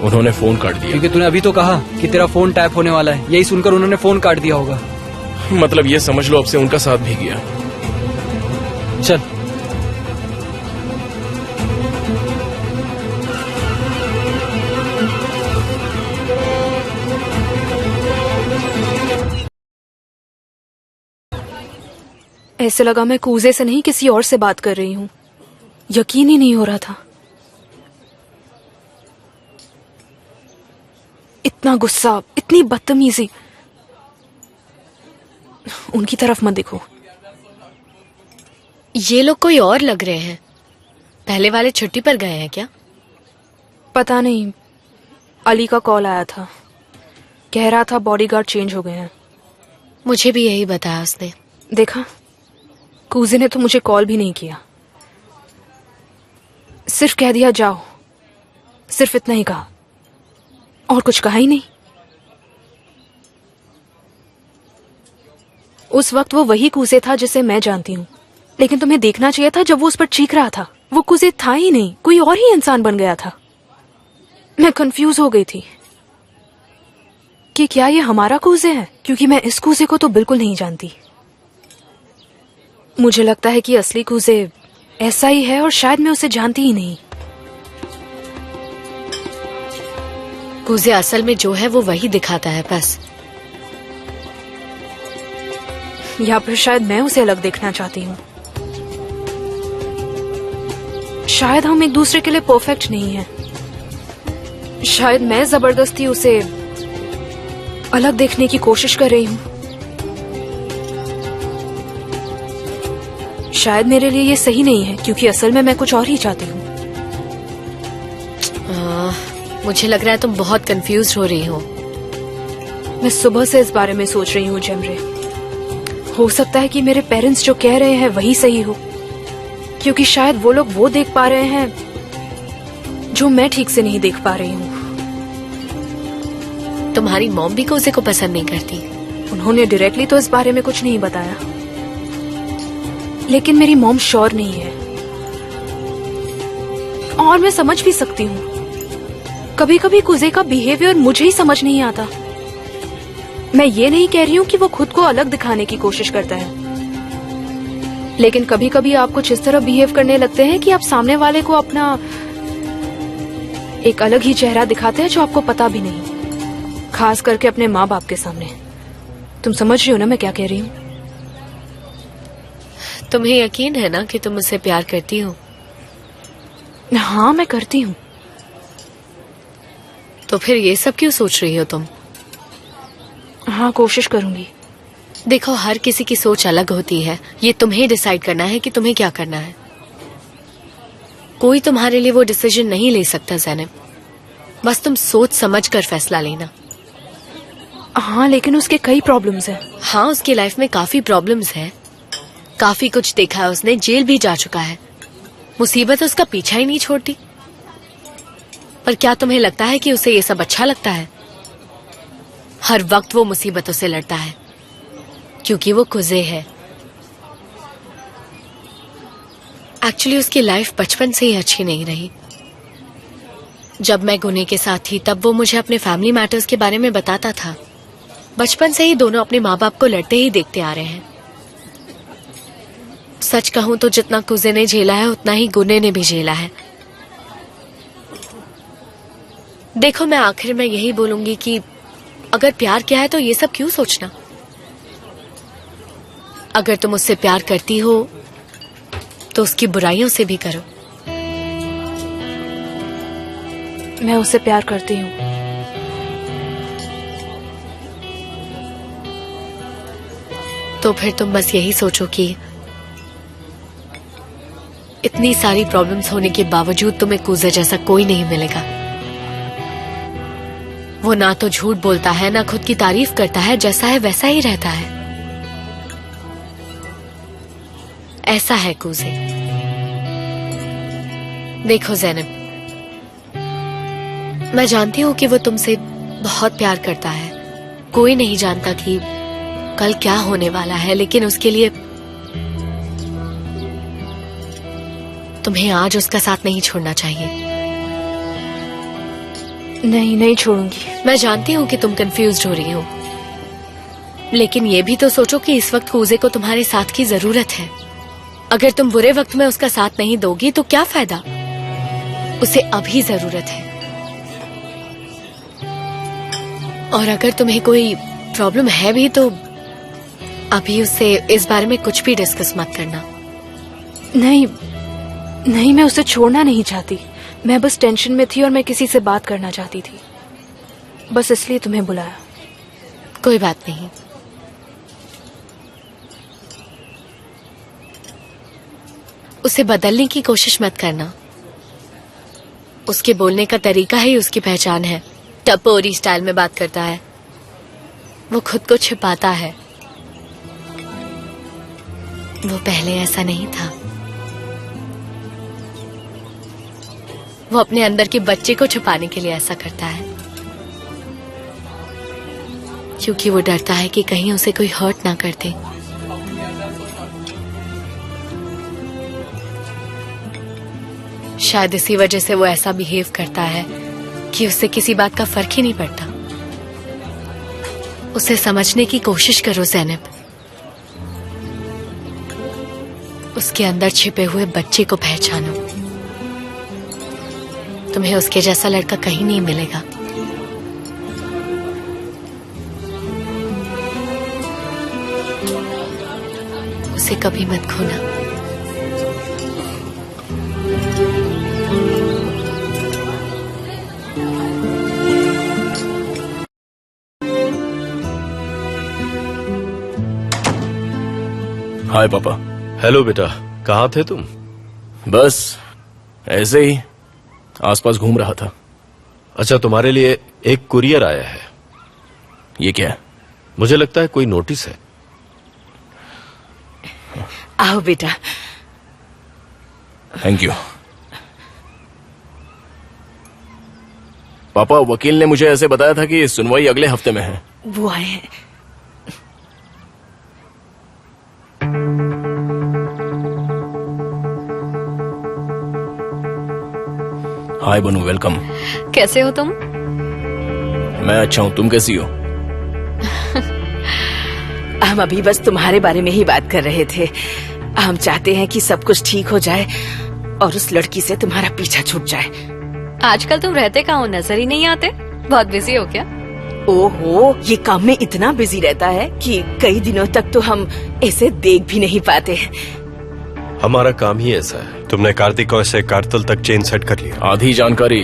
उन्होंने फोन काट दिया। क्योंकि तूने अभी तो कहा कि तेरा फोन टैप होने वाला है, यही सुनकर उन्होंने फोन काट दिया होगा। मतलब ये समझ लो अब से उनका साथ भी गया। चल। ऐसे लगा मैं कूजे से नहीं किसी और से बात कर रही हूँ। यकीन ही नहीं हो रहा था। इतना गुस्सा, इतनी बदतमीजी। उनकी तरफ मत देखो। ये लोग कोई और लग रहे हैं। पहले वाले छुट्टी पर गए हैं क्या? पता नहीं, अली का कॉल आया था, कह रहा था बॉडीगार्ड चेंज हो गए हैं। मुझे भी यही बताया उसने। देखा, कूजे ने तो मुझे कॉल भी नहीं किया, सिर्फ कह दिया जाओ। सिर्फ इतना ही कहा और कुछ कहा ही नहीं। उस वक्त वो वही कूजे था जिसे मैं जानती हूँ, लेकिन तुम्हें देखना चाहिए था जब वो उस पर चीख रहा था। वो कूजे था ही नहीं, कोई और ही इंसान बन गया था। मैं कंफ्यूज हो गई थी कि क्या ये हमारा कूजे है, क्योंकि मैं इस कूजे को तो बिल्कुल नहीं जानती। मुझे लगता है कि असली कूजे ऐसा ही है और शायद मैं उसे जानती ही नहीं। कूजे असल में जो है वो वही दिखाता है बस। या फिर शायद मैं उसे अलग देखना चाहती हूँ। शायद हम एक दूसरे के लिए परफेक्ट नहीं हैं। शायद मैं जबरदस्ती उसे अलग देखने की कोशिश कर रही हूँ। शायद मेरे लिए ये सही नहीं है, क्योंकि असल में मैं कुछ और ही चाहती हूँ। मुझे लग रहा है तुम बहुत कंफ्यूज हो रही हो। मैं सुबह से इस बारे में सोच रही हूँ जेमरे। हो सकता है कि मेरे पेरेंट्स जो कह रहे हैं वही सही हो, क्योंकि शायद वो लोग वो देख पा रहे हैं जो मैं ठीक से नहीं देख पा रही हूँ। तुम्हारी मॉम भी कूजे को पसंद नहीं करती। उन्होंने डायरेक्टली तो इस बारे में कुछ नहीं बताया, लेकिन मेरी मॉम श्योर नहीं है। और मैं समझ भी सकती हूँ, कभी कभी कुजे का बिहेवियर मुझे ही समझ नहीं आता। मैं ये नहीं कह रही हूँ कि वो खुद को अलग दिखाने की कोशिश करता है, लेकिन कभी कभी आप कुछ इस तरह बिहेव करने लगते हैं कि आप सामने वाले को अपना एक अलग ही चेहरा दिखाते हैं जो आपको पता भी नहीं, खास करके अपने माँ बाप के सामने। तुम समझ रही हो ना मैं क्या कह रही हूँ? तुम्हें यकीन है ना कि तुम मुझसे प्यार करती हो? हाँ, मैं करती हूँ। तो फिर ये सब क्यों सोच रही हो तुम? हाँ, कोशिश करूंगी। देखो, हर किसी की सोच अलग होती है। ये तुम्हें डिसाइड करना है कि तुम्हें क्या करना है। कोई तुम्हारे लिए वो डिसीजन नहीं ले सकता ज़ैनब। बस तुम सोच समझ कर फैसला लेना। हाँ, लेकिन उसके कई प्रॉब्लम्स हैं। हाँ, उसकी लाइफ में काफी प्रॉब्लम्स है। काफी कुछ देखा है उसने, जेल भी जा चुका है। मुसीबत उसका पीछा ही नहीं छोड़ती। पर क्या तुम्हें लगता है कि उसे ये सब अच्छा लगता है? हर वक्त वो मुसीबतों से लड़ता है क्योंकि वो कुजे है। एक्चुअली उसकी लाइफ बचपन से ही अच्छी नहीं रही। जब मैं गुने के साथ थी तब वो मुझे अपने फैमिली मैटर्स के बारे में बताता था। बचपन से ही दोनों अपने माँ बाप को लड़ते ही देखते आ रहे हैं। सच कहूं तो जितना कुजे ने झेला है उतना ही गुने ने भी झेला है। देखो, मैं आखिर में यही बोलूंगी कि अगर प्यार किया है तो ये सब क्यों सोचना। अगर तुम उससे प्यार करती हो तो उसकी बुराइयों से भी करो। मैं उससे प्यार करती हूँ। तो फिर तुम बस यही सोचो कि इतनी सारी प्रॉब्लम्स होने के बावजूद तुम्हें कूजे जैसा कोई नहीं मिलेगा। वो ना तो झूठ बोलता है, ना खुद की तारीफ करता है, जैसा है वैसा ही रहता है। ऐसा है कूजे। देखो ज़ैनब, मैं जानती हूं कि वो तुमसे बहुत प्यार करता है। कोई नहीं जानता कि कल क्या होने वाला है, लेकिन उसके लिए तुम्हें आज उसका साथ नहीं छोड़ना चाहिए। नहीं, नहीं छोड़ूंगी। मैं जानती हूँ कि तुम कंफ्यूज्ड हो रही हो, लेकिन ये भी तो सोचो कि इस वक्त कूजे को तुम्हारे साथ की जरूरत है। अगर तुम बुरे वक्त में उसका साथ नहीं दोगी तो क्या फायदा? उसे अभी जरूरत है। और अगर तुम्हें कोई प्रॉब्लम है भी तो अभी उससे इस बारे में कुछ भी डिस्कस मत करना। नहीं नहीं, मैं उसे छोड़ना नहीं चाहती। मैं बस टेंशन में थी और मैं किसी से बात करना चाहती थी, बस इसलिए तुम्हें बुलाया। कोई बात नहीं। उसे बदलने की कोशिश मत करना। उसके बोलने का तरीका ही उसकी पहचान है। टपोरी स्टाइल में बात करता है, वो खुद को छिपाता है। वो पहले ऐसा नहीं था। वो अपने अंदर के बच्चे को छुपाने के लिए ऐसा करता है, क्योंकि वो डरता है कि कहीं उसे कोई हर्ट ना कर दे। शायद इसी वजह से वो ऐसा बिहेव करता है कि उससे किसी बात का फर्क ही नहीं पड़ता। उसे समझने की कोशिश करो ज़ैनब। उसके अंदर छिपे हुए बच्चे को पहचानो। तुम्हें उसके जैसा लड़का कहीं नहीं मिलेगा। उसे कभी मत खोना। हाय पापा। हेलो बेटा, कहाँ थे तुम? बस ऐसे ही आसपास घूम रहा था। अच्छा, तुम्हारे लिए एक कुरियर आया है। ये क्या है? मुझे लगता है कोई नोटिस है। आओ बेटा। Thank you. पापा, वकील ने मुझे ऐसे बताया था कि सुनवाई अगले हफ्ते में है। वो आए हैं। हाय बनू, वेलकम। कैसे हो तुम? मैं अच्छा हूँ, तुम कैसी हो? हम अभी बस तुम्हारे बारे में ही बात कर रहे थे। हम चाहते हैं कि सब कुछ ठीक हो जाए और उस लड़की से तुम्हारा पीछा छूट जाए। आजकल तुम रहते कहाँ हो? नजर ही नहीं आते। बहुत बिजी हो क्या? ओहो, ये काम में इतना बिजी रहता है कि कई दिनों तक तो हम इसे देख भी नहीं पाते। हमारा काम ही ऐसा है। तुमने कार्तिक को ऐसे कारतल तक चेन सेट कर लिया। आधी जानकारी